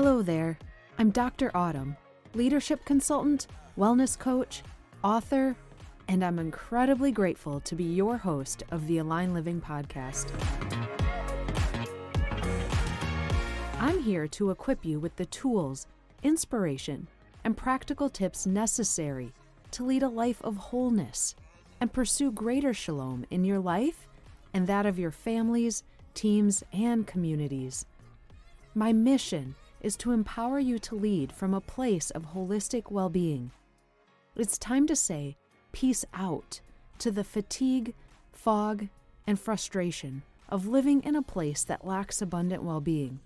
Hello there. I'm Dr. Autumn, leadership consultant, wellness coach, author, and I'm incredibly grateful to be your host of the Align Living podcast. I'm here to equip you with the tools, inspiration, and practical tips necessary to lead a life of wholeness and pursue greater shalom in your life and that of your families, teams, and communities. My mission is to empower you to lead from a place of holistic well-being. It's time to say peace out to the fatigue, fog, and frustration of living in a place that lacks abundant well-being.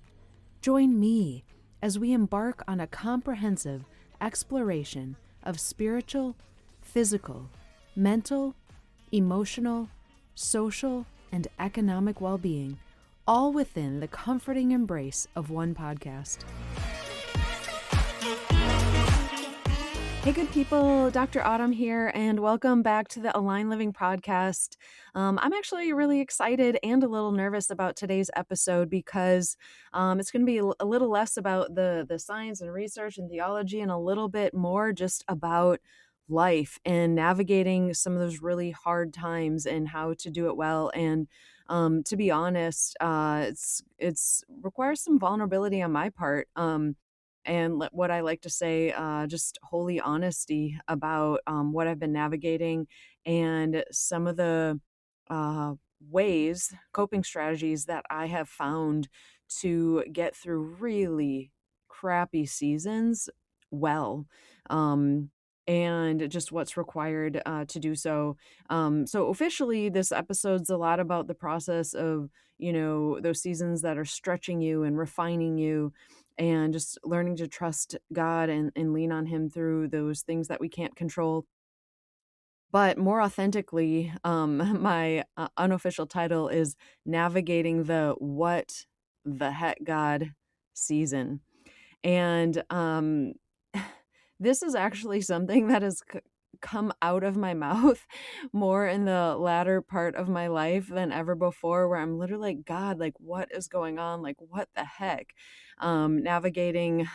Join me as we embark on a comprehensive exploration of spiritual, physical, mental, emotional, social, and economic well-being, all within the comforting embrace of one podcast. Hey, good people, Dr. Autumn here, and welcome back to the Align Living podcast. I'm actually really excited and a little nervous about today's episode because it's going to be a little less about the science and research and theology and a little bit more just about life and navigating some of those really hard times and how to do it well. And to be honest, it's requires some vulnerability on my part. What I like to say, just holy honesty about what I've been navigating and some of the coping strategies that I have found to get through really crappy seasons well. And just what's required to do so. So officially, this episode's a lot about the process of, those seasons that are stretching you and refining you and just learning to trust God and lean on Him through those things that we can't control. But more authentically, my unofficial title is Navigating the What the Heck God season. And this is actually something that has come out of my mouth more in the latter part of my life than ever before, where I'm literally like, God, like, what is going on? Like, what the heck? Navigating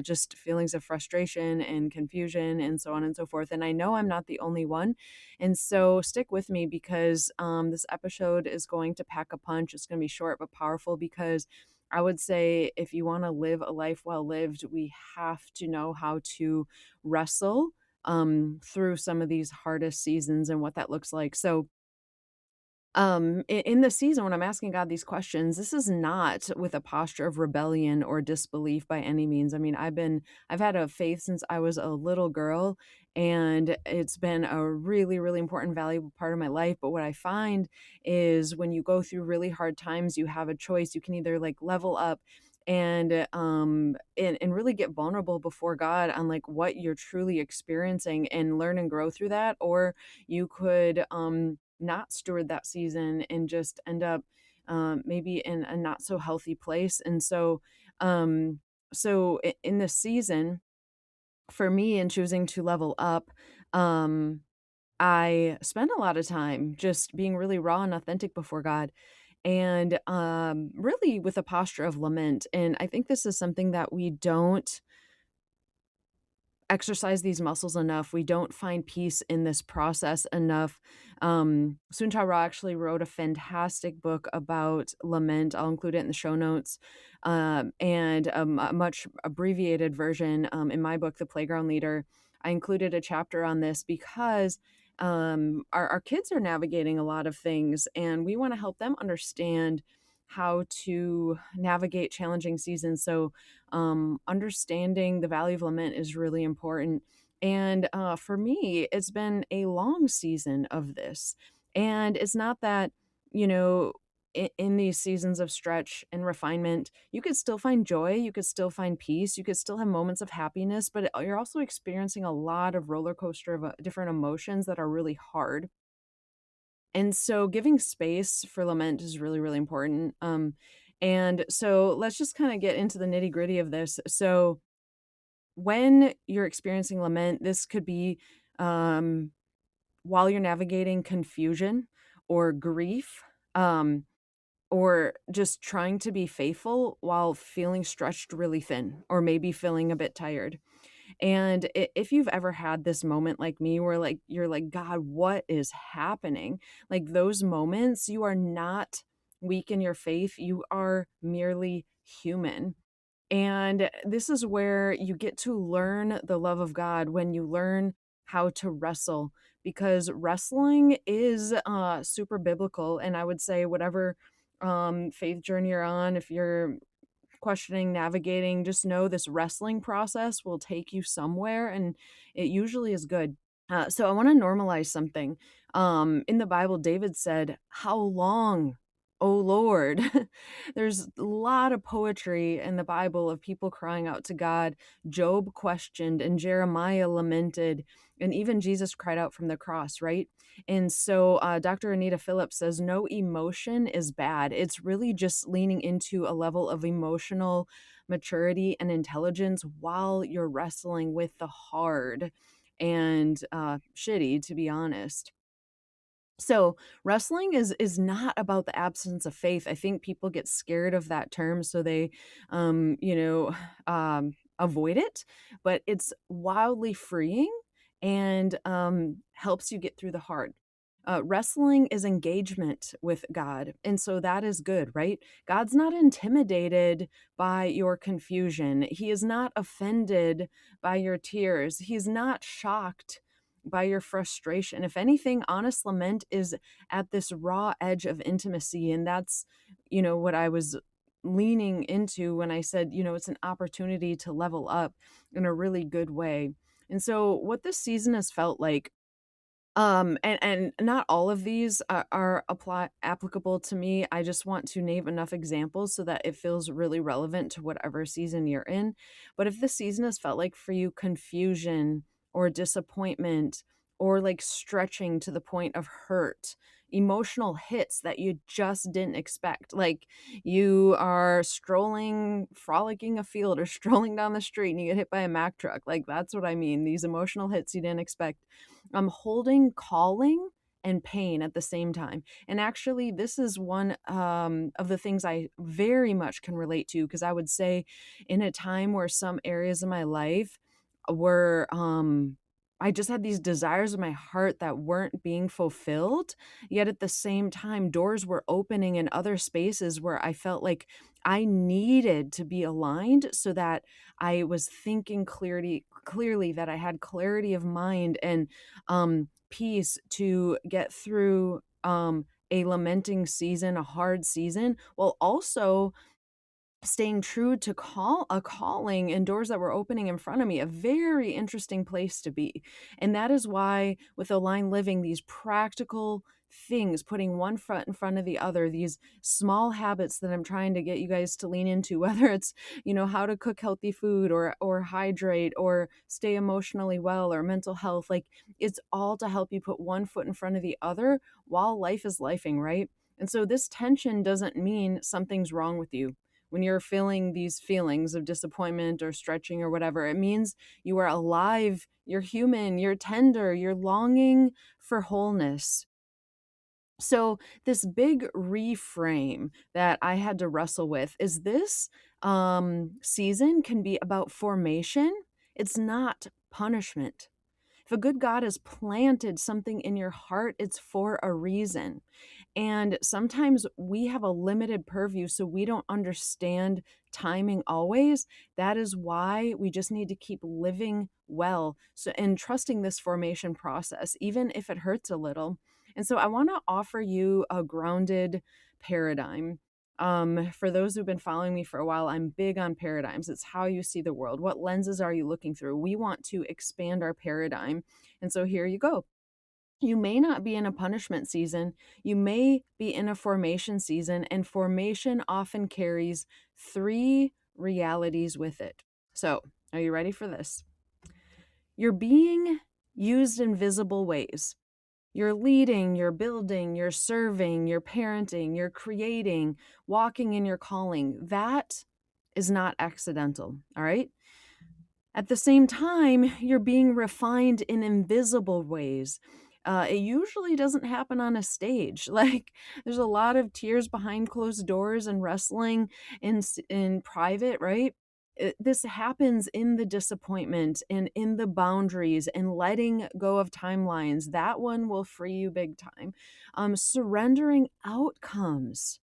just feelings of frustration and confusion and so on and so forth. And I know I'm not the only one. And so stick with me because this episode is going to pack a punch. It's going to be short but powerful because I would say if you want to live a life well lived, we have to know how to wrestle through some of these hardest seasons and what that looks like. So in the season when I'm asking God these questions, this is not with a posture of rebellion or disbelief by any means. I mean, I've had a faith since I was a little girl, and it's been a really, really important, valuable part of my life. But what I find is when you go through really hard times, you have a choice. You can either like level up and really get vulnerable before God on like what you're truly experiencing and learn and grow through that, or you could not steward that season and just end up maybe in a not so healthy place. And so in this season for me in choosing to level up, I spent a lot of time just being really raw and authentic before God and really with a posture of lament. And I think this is something that we don't exercise these muscles enough. We don't find peace in this process enough. Soong-Chan actually wrote a fantastic book about lament. I'll include it in the show notes. And a much abbreviated version in my book, The Playground Leader. I included a chapter on this because our kids are navigating a lot of things, and we want to help them understand how to navigate challenging seasons. So understanding the value of lament is really important. And for me, it's been a long season of this. And it's not that, you know, in these seasons of stretch and refinement, you could still find joy, you could still find peace, you could still have moments of happiness, but you're also experiencing a lot of roller coaster of different emotions that are really hard. And so giving space for lament is really, really important. And so let's just kind of get into the nitty gritty of this. So when you're experiencing lament, this could be while you're navigating confusion or grief, or just trying to be faithful while feeling stretched really thin or maybe feeling a bit tired. And if you've ever had this moment like me where like you're like, God, what is happening? Like those moments, you are not weak in your faith, you are merely human. And this is where you get to learn the love of God, when you learn how to wrestle, because wrestling is super biblical. And I would say, whatever faith journey you're on, if you're questioning, navigating, just know this wrestling process will take you somewhere, and it usually is good. So I want to normalize something. In the Bible, David said, "How long, O Lord?" There's a lot of poetry in the Bible of people crying out to God. Job questioned, and Jeremiah lamented, and even Jesus cried out from the cross, right? And so Dr. Anita Phillips says, no emotion is bad. It's really just leaning into a level of emotional maturity and intelligence while you're wrestling with the hard and shitty, to be honest. So wrestling is not about the absence of faith. I think people get scared of that term, so they, you know, avoid it. But it's wildly freeing and helps you get through the hard. Wrestling is engagement with God, and so that is good, right? God's not intimidated by your confusion. He is not offended by your tears. He's not shocked by your frustration. If anything, honest lament is at this raw edge of intimacy. And that's, what I was leaning into when I said, it's an opportunity to level up in a really good way. And so, what this season has felt like, and not all of these are applicable to me. I just want to name enough examples so that it feels really relevant to whatever season you're in. But if the season has felt like for you confusion or disappointment or like stretching to the point of hurt, emotional hits that you just didn't expect, like you are strolling, frolicking a field or strolling down the street and you get hit by a Mack truck, like that's what I mean. These emotional hits you didn't expect. I'm holding calling and pain at the same time. And actually, this is one of the things I very much can relate to, because I would say in a time where some areas of my life were, I just had these desires in my heart that weren't being fulfilled. Yet at the same time, doors were opening in other spaces where I felt like I needed to be aligned so that I was thinking clearly, that I had clarity of mind and peace to get through a lamenting season, a hard season, while also staying true to a calling and doors that were opening in front of me. A very interesting place to be. And that is why with Align Living, these practical things, putting one foot in front of the other, these small habits that I'm trying to get you guys to lean into, whether it's, how to cook healthy food or hydrate or stay emotionally well or mental health, like it's all to help you put one foot in front of the other while life is lifing, right? And so this tension doesn't mean something's wrong with you. When you're feeling these feelings of disappointment or stretching or whatever, it means you are alive, you're human, you're tender, you're longing for wholeness. So, this big reframe that I had to wrestle with is this season can be about formation, it's not punishment. If a good God has planted something in your heart, it's for a reason. And sometimes we have a limited purview, so we don't understand timing always. That is why we just need to keep living well. So, and trusting this formation process, even if it hurts a little. And so, I want to offer you a grounded paradigm. For those who've been following me for a while, I'm big on paradigms. It's how you see the world. What lenses are you looking through? We want to expand our paradigm. And so, here you go. You may not be in a punishment season. You may be in a formation season, and formation often carries three realities with it. So, are you ready for this? You're being used in visible ways. You're leading, you're building, you're serving, you're parenting, you're creating, walking in your calling. That is not accidental, all right? At the same time, you're being refined in invisible ways. it usually doesn't happen on a stage. Like, there's a lot of tears behind closed doors and wrestling in private, right? This happens in the disappointment and in the boundaries and letting go of timelines. That one will free you big time. Surrendering outcomes.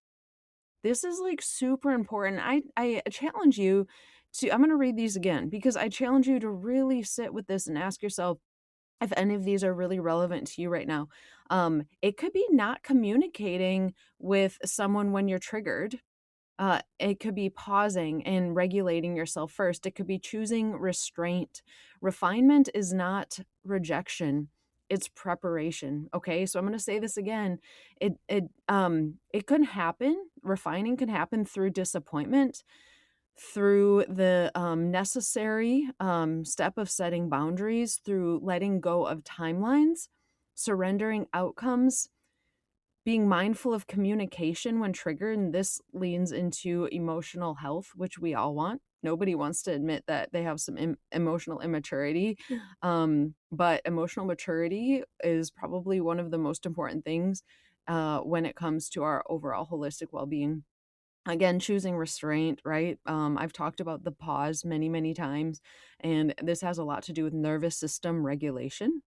This is like super important. I challenge you to, I'm going to read these again because I challenge you to really sit with this and ask yourself if any of these are really relevant to you right now. It could be not communicating with someone when you're triggered. It could be pausing and regulating yourself first. It could be choosing restraint. Refinement is not rejection. It's preparation. Okay. So I'm going to say this again. It can happen. Refining can happen through disappointment, through the necessary step of setting boundaries, through letting go of timelines, surrendering outcomes, being mindful of communication when triggered. And this leans into emotional health, which we all want. Nobody wants to admit that they have some emotional immaturity. But emotional maturity is probably one of the most important things when it comes to our overall holistic well-being. Again, choosing restraint, right? I've talked about the pause many, many times, and this has a lot to do with nervous system regulation.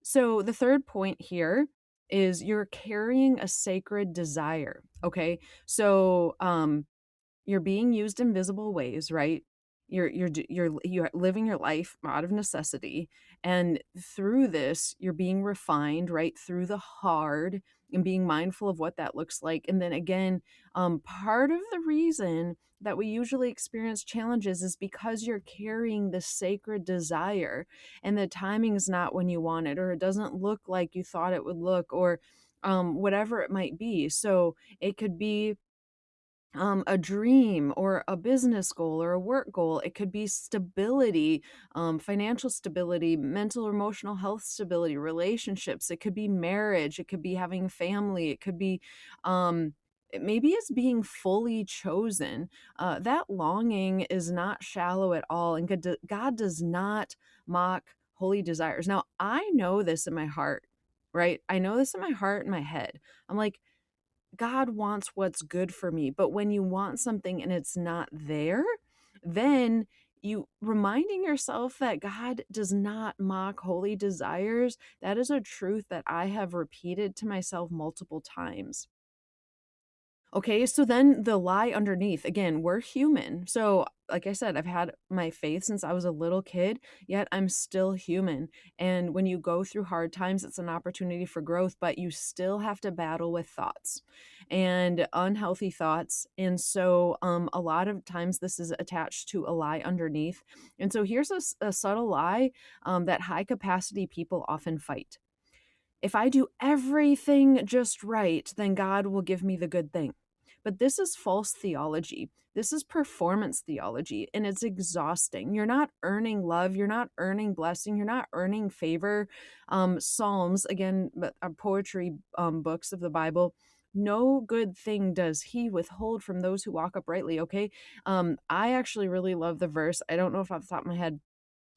So the third point here is you're carrying a sacred desire. Okay. So you're being used in visible ways, right? You're living your life out of necessity, and through this you're being refined, right, through the hard, and being mindful of what that looks like. And then again, part of the reason that we usually experience challenges is because you're carrying this sacred desire, and the timing is not when you want it, or it doesn't look like you thought it would look, or whatever it might be. So it could be a dream or a business goal or a work goal. It could be stability, financial stability, mental or emotional health stability, relationships. It could be marriage. It could be having family. It could be, maybe it's being fully chosen. That longing is not shallow at all. And God does not mock holy desires. Now, I know this in my heart, right? I know this in my heart and my head. I'm like, God wants what's good for me. But when you want something and it's not there, then you reminding yourself that God does not mock holy desires, that is a truth that I have repeated to myself multiple times. Okay, so then the lie underneath, again, we're human. So, like I said, I've had my faith since I was a little kid, yet I'm still human. And when you go through hard times, it's an opportunity for growth, but you still have to battle with thoughts and unhealthy thoughts. And so, a lot of times this is attached to a lie underneath. And so, here's a subtle lie that high capacity people often fight. If I do everything just right, then God will give me the good thing. But this is false theology. This is performance theology, and it's exhausting. You're not earning love. You're not earning blessing. You're not earning favor. Psalms, again, but poetry books of the Bible. No good thing does he withhold from those who walk uprightly. Okay. I actually really love the verse. I don't know if off the top of my head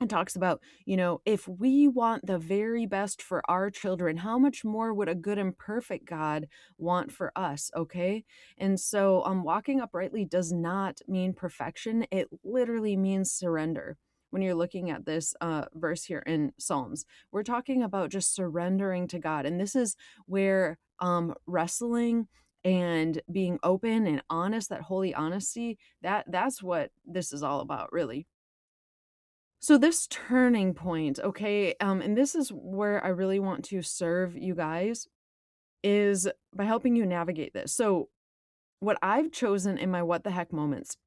and talks about, if we want the very best for our children, how much more would a good and perfect God want for us? Okay. And so, walking uprightly does not mean perfection. It literally means surrender. When you're looking at this verse here in Psalms, we're talking about just surrendering to God. And this is where wrestling and being open and honest, that holy honesty, that's what this is all about, really. So this turning point, okay, and this is where I really want to serve you guys, is by helping you navigate this. So what I've chosen in my what the heck moments,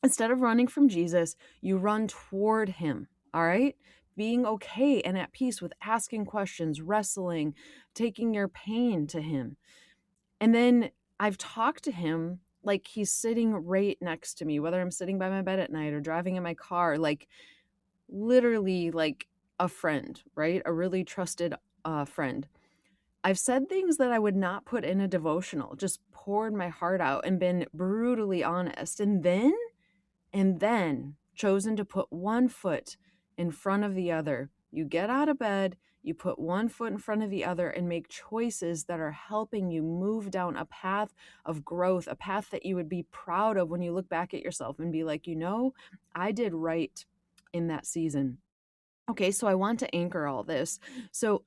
instead of running from Jesus, you run toward him. All right? Being okay and at peace with asking questions, wrestling, taking your pain to him. And then I've talked to him like he's sitting right next to me, whether I'm sitting by my bed at night or driving in my car, like literally like a friend, right? A really trusted friend. I've said things that I would not put in a devotional, just poured my heart out and been brutally honest. And then chosen to put one foot in front of the other. You get out of bed, You put one foot in front of the other and make choices that are helping you move down a path of growth, a path that you would be proud of when you look back at yourself and be like, I did right in that season. Okay, so I want to anchor all this. So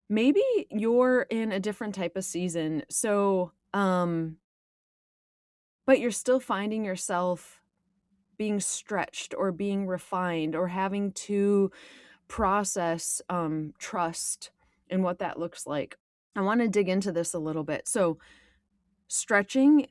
maybe you're in a different type of season. So, but you're still finding yourself being stretched or being refined or having to process trust and what that looks like. I want to dig into this a little bit. So, stretching,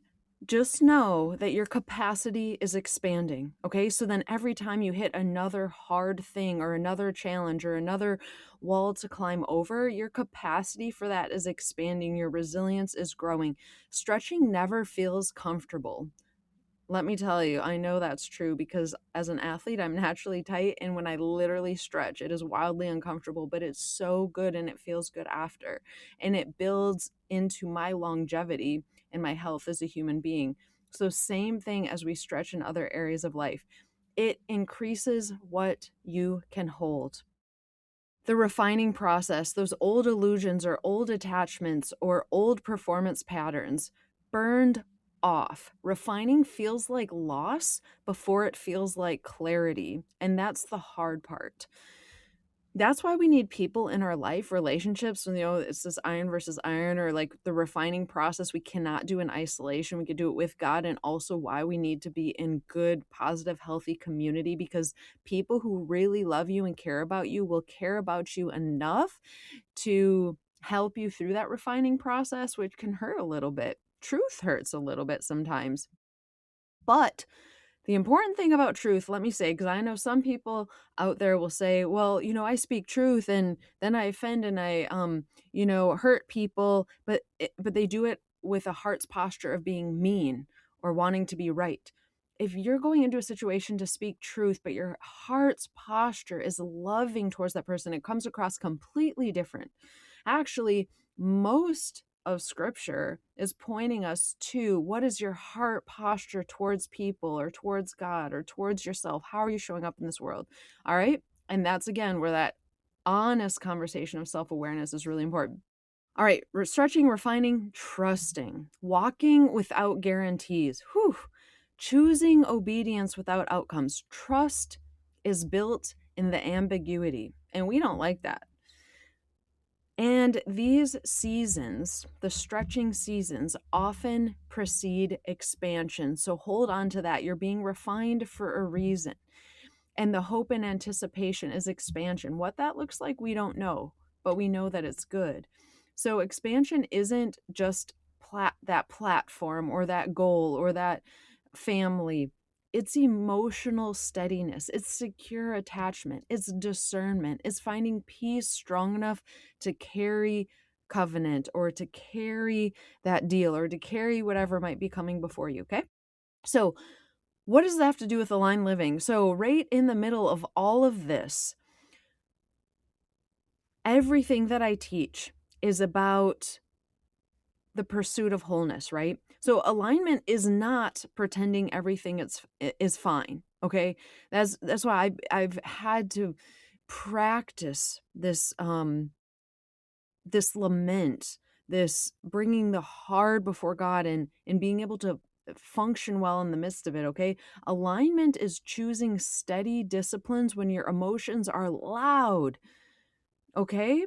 just know that your capacity is expanding. Okay. So then every time you hit another hard thing or another challenge or another wall to climb over, your capacity for that is expanding. Your resilience is growing. Stretching never feels comfortable. Let me tell you, I know that's true because as an athlete, I'm naturally tight. And when I literally stretch, it is wildly uncomfortable, but it's so good and it feels good after. And it builds into my longevity and my health as a human being. So, same thing as we stretch in other areas of life, it increases what you can hold. The refining process, those old illusions or old attachments or old performance patterns burned off. Refining feels like loss before it feels like clarity. And that's the hard part. That's why we need people in our life, relationships. It's this iron versus iron, or like the refining process we cannot do in isolation. We could do it with God, and also why we need to be in good, positive, healthy community, because people who really love you and care about you will care about you enough to help you through that refining process, which can hurt a little bit. Truth hurts a little bit sometimes. But the important thing about truth, let me say, because I know some people out there will say, well, I speak truth and then I offend and I, hurt people, but they do it with a heart's posture of being mean or wanting to be right. If you're going into a situation to speak truth, but your heart's posture is loving towards that person, it comes across completely different. Actually, most of scripture is pointing us to what is your heart posture towards people or towards God or towards yourself. How are you showing up in this world? All right. And that's again where that honest conversation of self-awareness is really important. All right. Stretching, refining, trusting, walking without guarantees. Whew. Choosing obedience without outcomes. Trust is built in the ambiguity, and we don't like that. And these seasons, the stretching seasons, often precede expansion. So hold on to that. You're being refined for a reason. And the hope and anticipation is expansion. What that looks like, we don't know, but we know that it's good. So expansion isn't just that platform or that goal or that family. It's emotional steadiness. It's secure attachment. It's discernment. It's finding peace strong enough to carry covenant or to carry that deal or to carry whatever might be coming before you. Okay. So, what does that have to do with aligned living? So, right in the middle of all of this, everything that I teach is about the pursuit of wholeness, right? So alignment is not pretending everything is fine. Okay, that's why I've had to practice this this lament, this bringing the hard before God and being able to function well in the midst of it. Okay, alignment is choosing steady disciplines when your emotions are loud. Okay,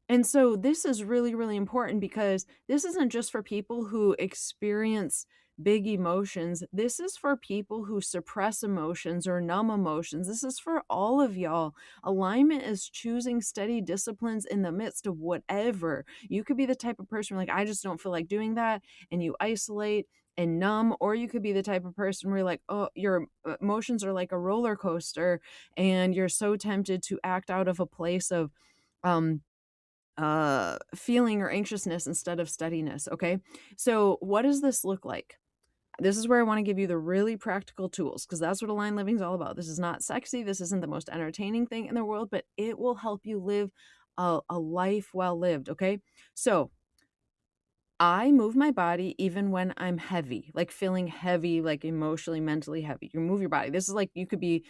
and so this is really, really important because this isn't just for people who experience big emotions. This is for people who suppress emotions or numb emotions. This is for all of y'all. Alignment is choosing steady disciplines in the midst of whatever. You could be the type of person like, I just don't feel like doing that, and you isolate and numb, or you could be the type of person where you're like, oh, your emotions are like a roller coaster and you're so tempted to act out of a place of feeling or anxiousness instead of steadiness. Okay, so what does this look like? This is where I want to give you the really practical tools, because that's what aligned living is all about. This is not sexy, this isn't the most entertaining thing in the world, but it will help you live a life well lived. Okay, so I move my body even when I'm heavy, like feeling heavy, like emotionally, mentally heavy. You move your body. This is like, you could be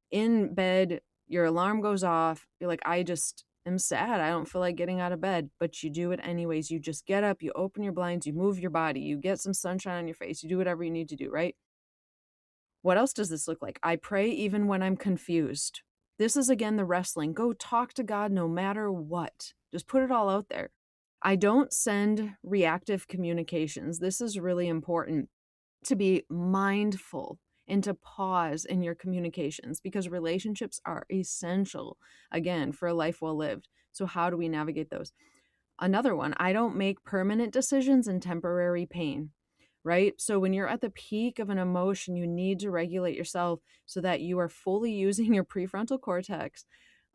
in bed, your alarm goes off, you're like, I just am sad. I don't feel like getting out of bed, but you do it anyways. You just get up, you open your blinds, you move your body, you get some sunshine on your face, you do whatever you need to do, right? What else does this look like? I pray even when I'm confused. This is again the wrestling. Go talk to God no matter what. Just put it all out there. I don't send reactive communications. This is really important, to be mindful and to pause in your communications, because relationships are essential, again, for a life well lived. So, how do we navigate those? Another one, I don't make permanent decisions in temporary pain, right? So when you're at the peak of an emotion, you need to regulate yourself so that you are fully using your prefrontal cortex,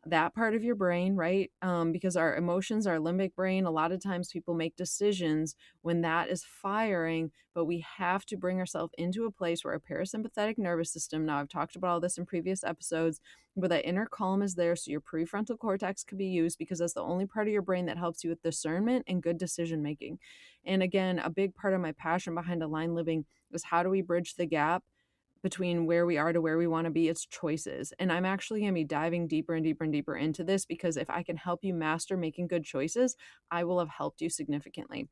that part of your brain, right? Because our emotions, our limbic brain, a lot of times people make decisions when that is firing, but we have to bring ourselves into a place where our parasympathetic nervous system, now I've talked about all this in previous episodes, where that inner calm is there so your prefrontal cortex can be used, because that's the only part of your brain that helps you with discernment and good decision making. And again, a big part of my passion behind Aligned Living is how do we bridge the gap between where we are to where we want to be. It's choices. And I'm actually going to be diving deeper and deeper and deeper into this, because if I can help you master making good choices, I will have helped you significantly.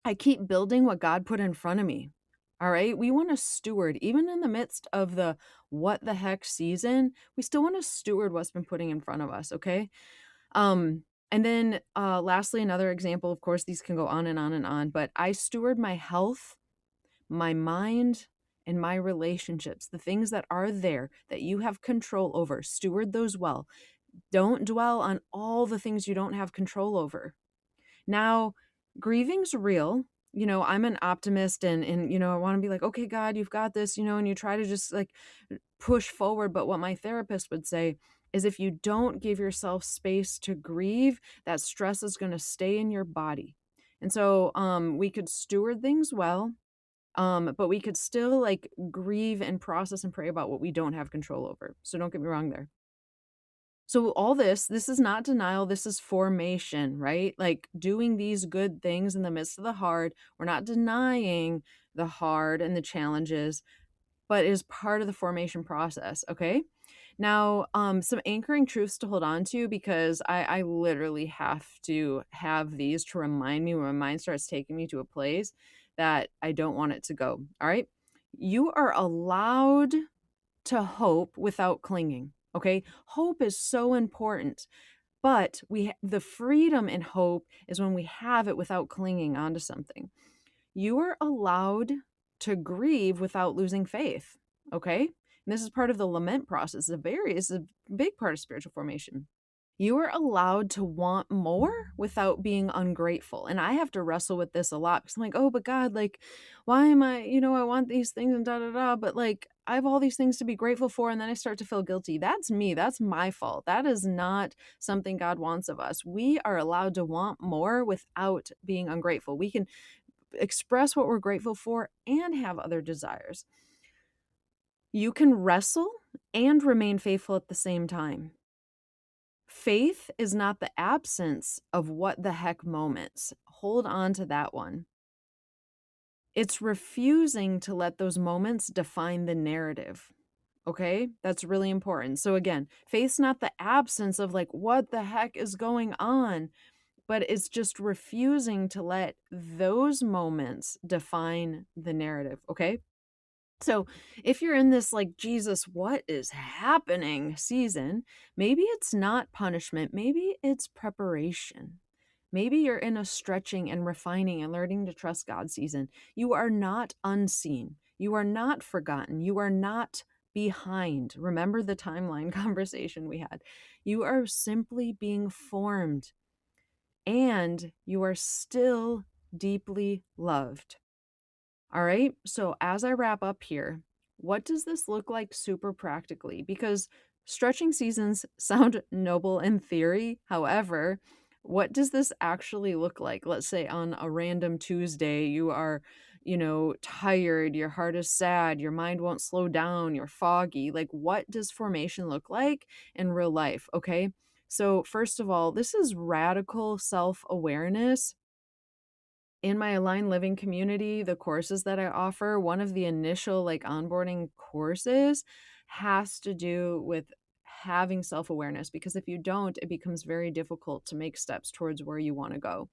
I keep building what God put in front of me. All right. We want to steward, even in the midst of the what the heck season, we still want to steward what's been putting in front of us. Okay. And then lastly, another example, of course, these can go on and on and on, but I steward my health, my mind, and my relationships, the things that are there that you have control over. Steward those well. Don't dwell on all the things you don't have control over. Now, grieving's real. I'm an optimist, and I want to be like, okay, God, you've got this, and you try to just like push forward. But what my therapist would say is if you don't give yourself space to grieve, that stress is going to stay in your body. And so we could steward things well, but we could still like grieve and process and pray about what we don't have control over. So don't get me wrong there. So all this is not denial, this is formation, right? Like doing these good things in the midst of the hard. We're not denying the hard and the challenges, but is part of the formation process, okay? Now, some anchoring truths to hold on to, because I literally have to have these to remind me when my mind starts taking me to a place that I don't want it to go. All right. You are allowed to hope without clinging. Okay. Hope is so important. But the freedom in hope is when we have it without clinging onto something. You are allowed to grieve without losing faith. Okay. And this is part of the lament process. It's a big part of spiritual formation. You are allowed to want more without being ungrateful. And I have to wrestle with this a lot, because I'm like, oh, but God, like, why am I want these things and da da da, but like, I have all these things to be grateful for. And then I start to feel guilty. That's me. That's my fault. That is not something God wants of us. We are allowed to want more without being ungrateful. We can express what we're grateful for and have other desires. You can wrestle and remain faithful at the same time. Faith is not the absence of what the heck moments. Hold on to that one. It's refusing to let those moments define the narrative. Okay? That's really important. So again, faith's not the absence of like what the heck is going on, but it's just refusing to let those moments define the narrative. Okay? So, if you're in this like, Jesus, what is happening season, maybe it's not punishment, maybe it's preparation. Maybe you're in a stretching and refining and learning to trust God season. You are not unseen. You are not forgotten. You are not behind. Remember the timeline conversation we had. You are simply being formed, and you are still deeply loved. All right. So as I wrap up here, what does this look like super practically? Because stretching seasons sound noble in theory. However, what does this actually look like? Let's say on a random Tuesday, you are, tired, your heart is sad, your mind won't slow down, you're foggy. Like, what does formation look like in real life? Okay. So, first of all, this is radical self awareness. In my Aligned Living community, the courses that I offer, one of the initial like onboarding courses has to do with having self-awareness, because if you don't, it becomes very difficult to make steps towards where you want to go.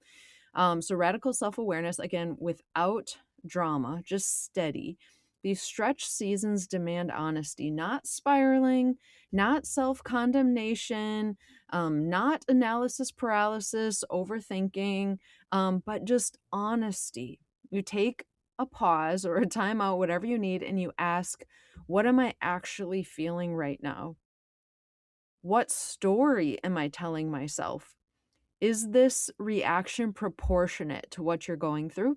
So radical self-awareness, again, without drama, just steady. These stretch seasons demand honesty, not spiraling, not self-condemnation, not analysis paralysis, overthinking, but just honesty. You take a pause or a timeout, whatever you need, and you ask, what am I actually feeling right now? What story am I telling myself? Is this reaction proportionate to what you're going through?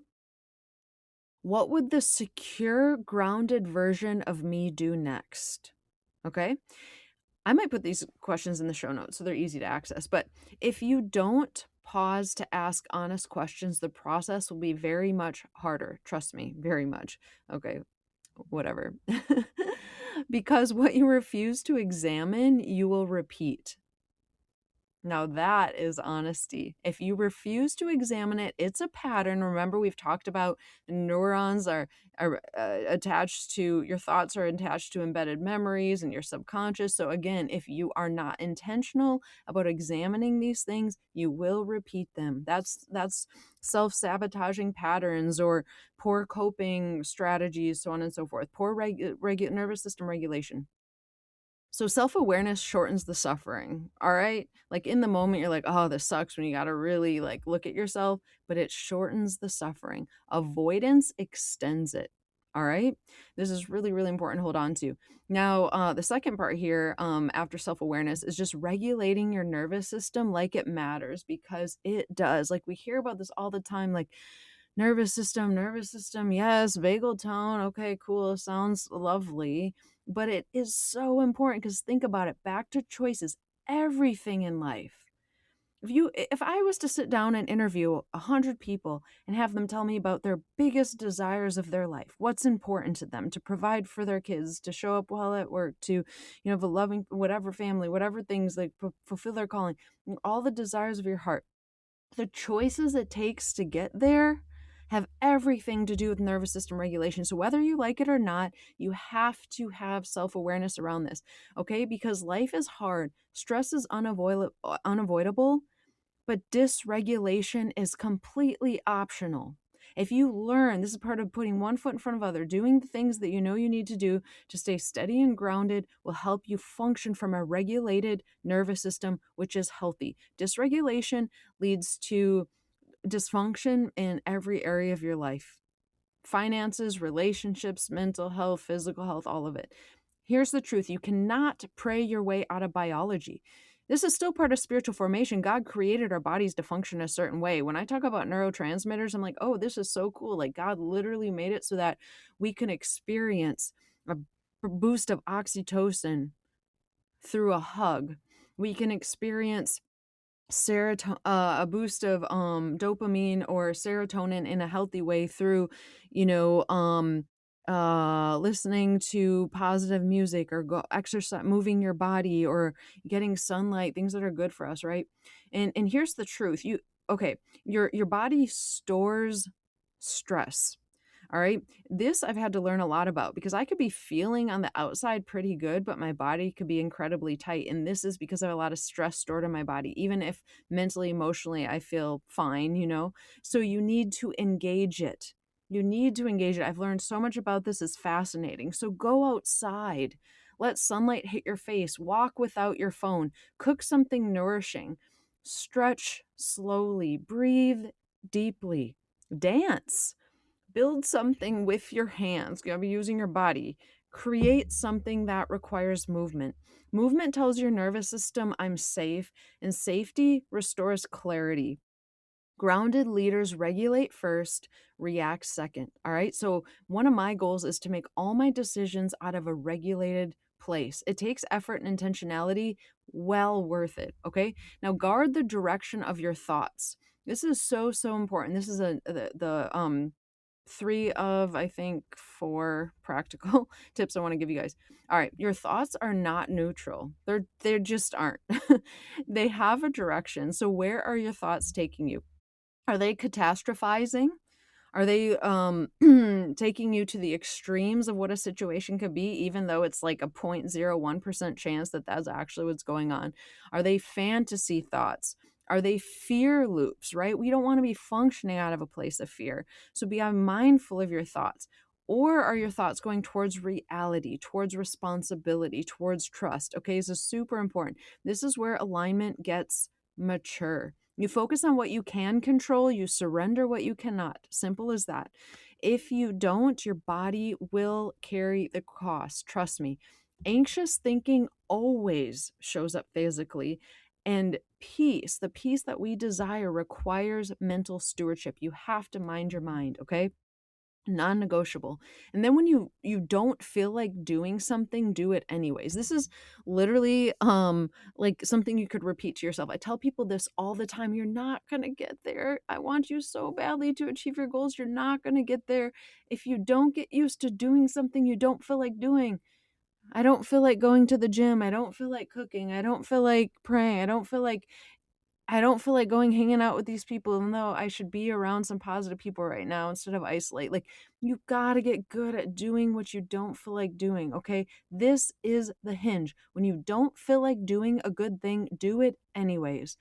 What would the secure, grounded version of me do next? Okay. I might put these questions in the show notes so they're easy to access. But if you don't pause to ask honest questions, the process will be very much harder. Trust me, very much. Okay. Whatever. Because what you refuse to examine, you will repeat. Now that is honesty. If you refuse to examine it, it's a pattern. Remember, we've talked about the neurons are attached to your thoughts are attached to embedded memories and your subconscious. So again, if you are not intentional about examining these things, you will repeat them. That's self-sabotaging patterns or poor coping strategies, so on and so forth. Poor nervous system regulation. So self-awareness shortens the suffering, all right? Like in the moment, you're like, oh, this sucks when you got to really like look at yourself, but it shortens the suffering. Avoidance extends it, all right? This is really, really important to hold on to. Now, the second part here after self-awareness is just regulating your nervous system like it matters, because it does. Like we hear about this all the time, like nervous system, yes, vagal tone, okay, cool, sounds lovely, but it is so important because think about it, back to choices, everything in life. If I was to sit down and interview 100 people and have them tell me about their biggest desires of their life, what's important to them, to provide for their kids, to show up well at work, to have a loving whatever family, whatever things, like fulfill their calling, all the desires of your heart, the choices it takes to get there have everything to do with nervous system regulation. So whether you like it or not, you have to have self-awareness around this, okay? Because life is hard. Stress is unavoidable, but dysregulation is completely optional. If you learn, this is part of putting one foot in front of other, doing the things that you know you need to do to stay steady and grounded will help you function from a regulated nervous system, which is healthy. Dysregulation leads to dysfunction in every area of your life: finances, relationships, mental health, physical health, all of it. Here's the truth: you cannot pray your way out of biology. This is still part of spiritual formation. God created our bodies to function a certain way. When I talk about neurotransmitters, I'm like, oh, this is so cool. Like God literally made it so that we can experience a boost of oxytocin through a hug. We can experience a boost of dopamine or serotonin in a healthy way through listening to positive music, or go exercise, moving your body, or getting sunlight, things that are good for us, right? And here's the truth: your body stores stress. All right. This I've had to learn a lot about, because I could be feeling on the outside pretty good, but my body could be incredibly tight. And this is because I have a lot of stress stored in my body, even if mentally, emotionally, I feel fine. So you need to engage it. You need to engage it. I've learned so much about this. It's fascinating. So go outside, let sunlight hit your face, walk without your phone, cook something nourishing, stretch slowly, breathe deeply, dance. Build something with your hands. You'll be using your body. Create something that requires movement. Movement tells your nervous system, I'm safe, and safety restores clarity. Grounded leaders regulate first, react second. All right. So, one of my goals is to make all my decisions out of a regulated place. It takes effort and intentionality, well worth it. Okay. Now, guard the direction of your thoughts. This is so, so important. This is the three of, I think, four practical tips I want to give you guys. All right, your thoughts are not neutral. They just aren't. They have a direction. So where are your thoughts taking you? Are they catastrophizing? Are they taking you to the extremes of what a situation could be, even though it's like a 0.01% chance that that's actually what's going on? Are they fantasy thoughts? Are they fear loops, right? We don't want to be functioning out of a place of fear. So be mindful of your thoughts. Or are your thoughts going towards reality, towards responsibility, towards trust? Okay, this is super important. This is where alignment gets mature. You focus on what you can control, you surrender what you cannot. Simple as that. If you don't, your body will carry the cost. Trust me. Anxious thinking always shows up physically, and peace, the peace that we desire, requires mental stewardship. You have to mind your mind, okay? Non-negotiable. And then when you don't feel like doing something, do it anyways. This is literally like something you could repeat to yourself. I tell people this all the time. You're not going to get there. I want you so badly to achieve your goals. You're not going to get there if you don't get used to doing something you don't feel like doing. I don't feel like going to the gym. I don't feel like cooking. I don't feel like praying. I don't feel like going hanging out with these people, even though I should be around some positive people right now instead of isolate. Like, you gotta get good at doing what you don't feel like doing, okay? This is the hinge. When you don't feel like doing a good thing, do it anyways.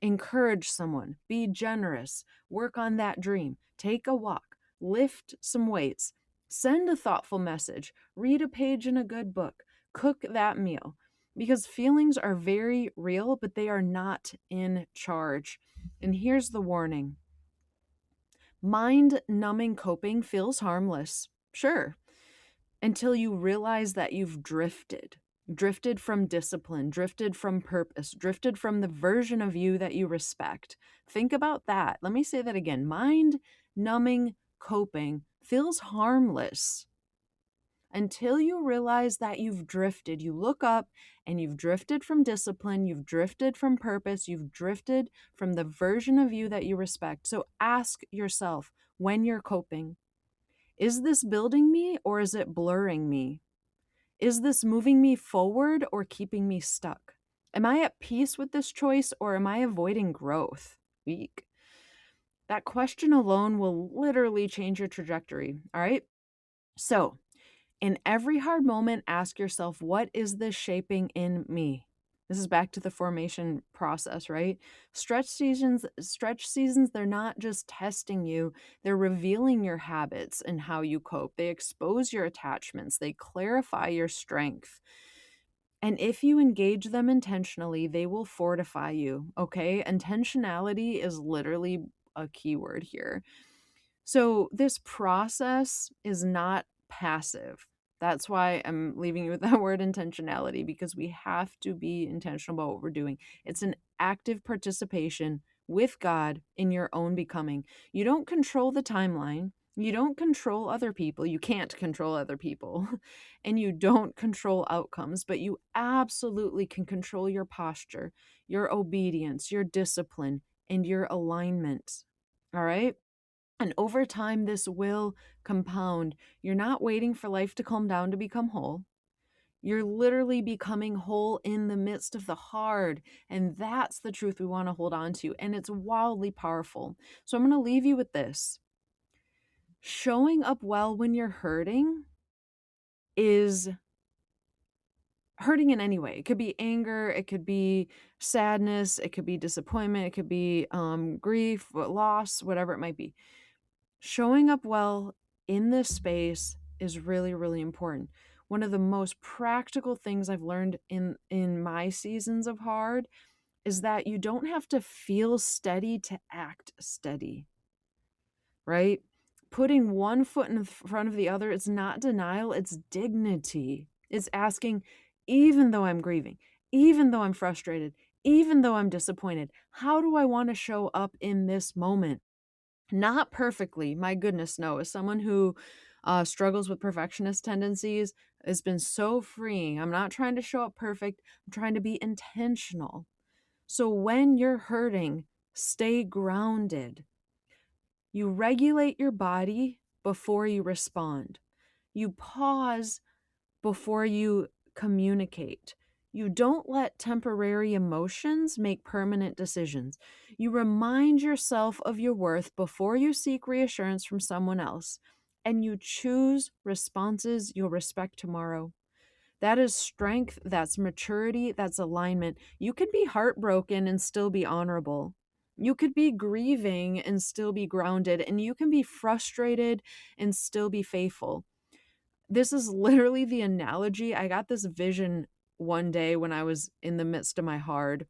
Encourage someone, be generous, work on that dream, take a walk, lift some weights, send a thoughtful message, read a page in a good book, cook that meal. Because feelings are very real, but they are not in charge. And here's the warning: mind numbing coping feels harmless, sure, until you realize that you've drifted from discipline, drifted from purpose, drifted from the version of you that you respect. Think about that. Let me say that again. Mind numbing coping feels harmless until you realize that you've drifted. You look up and you've drifted from discipline, you've drifted from purpose, you've drifted from the version of you that you respect. So ask yourself, when you're coping, is this building me or is it blurring me? Is this moving me forward or keeping me stuck? Am I at peace with this choice or am I avoiding growth? Weak. That question alone will literally change your trajectory. All right. So, in every hard moment, ask yourself, what is this shaping in me? This is back to the formation process, right? Stretch seasons, they're not just testing you, they're revealing your habits and how you cope. They expose your attachments, they clarify your strength. And if you engage them intentionally, they will fortify you, okay? Intentionality is literally a keyword here. So this process is not passive. That's why I'm leaving you with that word intentionality, because we have to be intentional about what we're doing. It's an active participation with God in your own becoming. You don't control the timeline. You don't control other people. You can't control other people. And you don't control outcomes, but you absolutely can control your posture, your obedience, your discipline, and your alignment. All right? And over time, this will compound. You're not waiting for life to calm down to become whole. You're literally becoming whole in the midst of the hard. And that's the truth we want to hold on to. And it's wildly powerful. So I'm going to leave you with this. Showing up well when you're hurting is hurting in any way. It could be anger, it could be sadness, it could be disappointment, it could be grief, loss, whatever it might be. Showing up well in this space is really, really important. One of the most practical things I've learned in my seasons of hard is that you don't have to feel steady to act steady, right? Putting one foot in front of the other, it's not denial, it's dignity. It's asking, even though I'm grieving, even though I'm frustrated, even though I'm disappointed, how do I want to show up in this moment? Not perfectly, my goodness, no. As someone who struggles with perfectionist tendencies, it's been so freeing. I'm not trying to show up perfect, I'm trying to be intentional. So when you're hurting, stay grounded. You regulate your body before you respond. You pause before you communicate. You don't let temporary emotions make permanent decisions. You remind yourself of your worth before you seek reassurance from someone else, and you choose responses you'll respect tomorrow. That is strength, that's maturity, that's alignment. You can be heartbroken and still be honorable. You could be grieving and still be grounded, and you can be frustrated and still be faithful. This is literally the analogy. I got this vision one day when I was in the midst of my hard.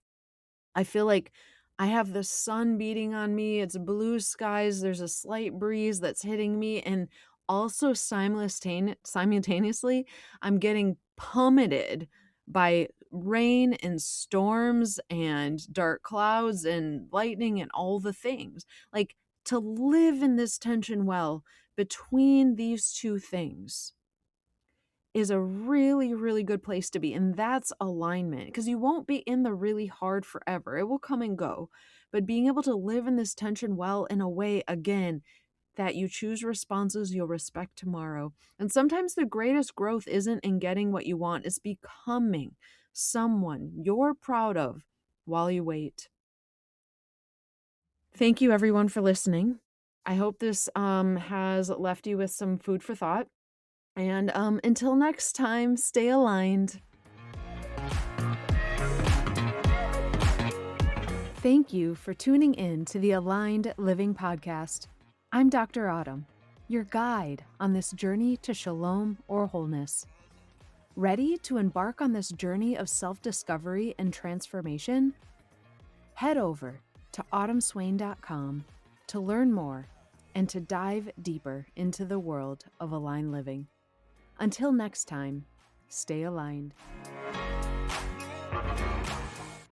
I feel like I have the sun beating on me. It's blue skies. There's a slight breeze that's hitting me. And also simultaneously, I'm getting plummeted by rain and storms and dark clouds and lightning and all the things. Like, to live in this tension well between these two things is a really, really good place to be. And that's alignment, because you won't be in the really hard forever. It will come and go. But being able to live in this tension well in a way, again, that you choose responses you'll respect tomorrow. And sometimes the greatest growth isn't in getting what you want, it's becoming someone you're proud of while you wait. Thank you, everyone, for listening. I hope this has left you with some food for thought. And until next time, stay aligned. Thank you for tuning in to the Aligned Living Podcast. I'm Dr. Autumn, your guide on this journey to shalom or wholeness. Ready to embark on this journey of self-discovery and transformation? Head over to autumnswain.com to learn more and to dive deeper into the world of aligned living. Until next time, stay aligned.